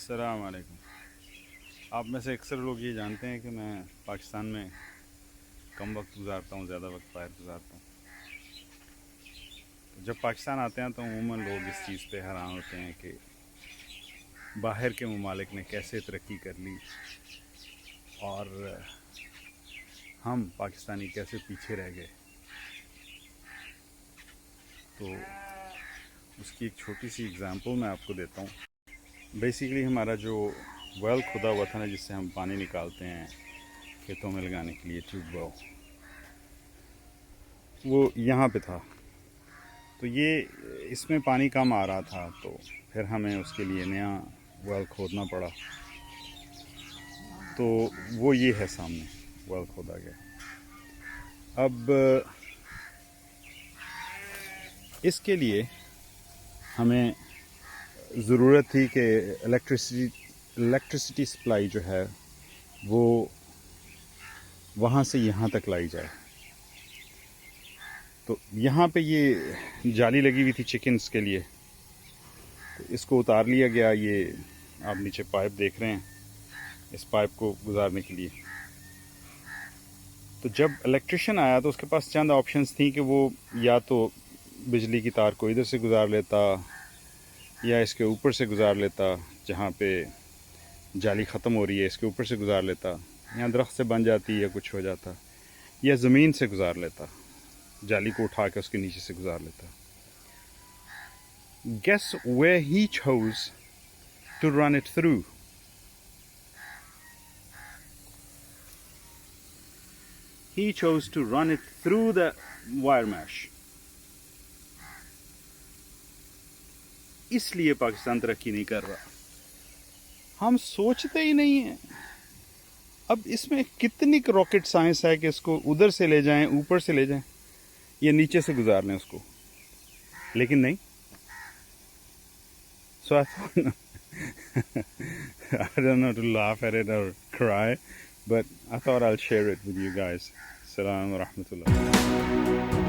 السلام علیکم. آپ میں سے اکثر لوگ یہ جانتے ہیں کہ میں پاکستان میں کم وقت گزارتا ہوں، زیادہ وقت باہر گزارتا ہوں. جب پاکستان آتے ہیں تو عموماً لوگ اس چیز پہ حیران ہوتے ہیں کہ باہر کے ممالک نے کیسے ترقی کر لی اور ہم پاکستانی کیسے پیچھے رہ گئے. تو اس کی ایک چھوٹی سی اگزامپل میں آپ کو دیتا ہوں. بیسیکلی ہمارا جو ویل کھدا ہوا تھا نا، جس سے ہم پانی نکالتے ہیں کھیتوں میں لگانے کے لیے، ٹیوب ویل، وہ یہاں پہ تھا. تو یہ اس میں پانی کم آ رہا تھا، تو پھر ہمیں اس کے لیے نیا ویل کھودنا پڑا. تو وہ یہ ہے سامنے ویل کھودا گیا. اب اس کے لیے ہمیں ضرورت تھی کہ الیکٹرسٹی سپلائی جو ہے وہ وہاں سے یہاں تک لائی جائے. تو یہاں پہ یہ جالی لگی ہوئی تھی چکنز کے لیے، تو اس کو اتار لیا گیا. یہ آپ نیچے پائپ دیکھ رہے ہیں، اس پائپ کو گزارنے کے لیے. تو جب الیکٹریشین آیا تو اس کے پاس چند آپشنز تھیں کہ وہ یا تو بجلی کی تار کو ادھر سے گزار لیتا یا اس کے اوپر سے گزار لیتا، جہاں پہ جالی ختم ہو رہی ہے اس کے اوپر سے گزار لیتا، یا درخت سے بن جاتی یا کچھ ہو جاتا، یا زمین سے گزار لیتا، جالی کو اٹھا کے اس کے نیچے سے گزار لیتا. Guess where he chose to run it through? He chose to run it through the wire mesh. اس لیے پاکستان ترقی نہیں کر رہا. ہم سوچتے ہی نہیں ہیں. اب اس میں کتنی راکٹ سائنس ہے کہ اس کو ادھر سے لے جائیں، اوپر سے لے جائیں، یا نیچے سے گزار لیں اس کو، لیکن نہیں. So I thought, I don't know to laugh at it or cry, but I thought I'll share it with you guys. Assalamu alaikum warahmatullah.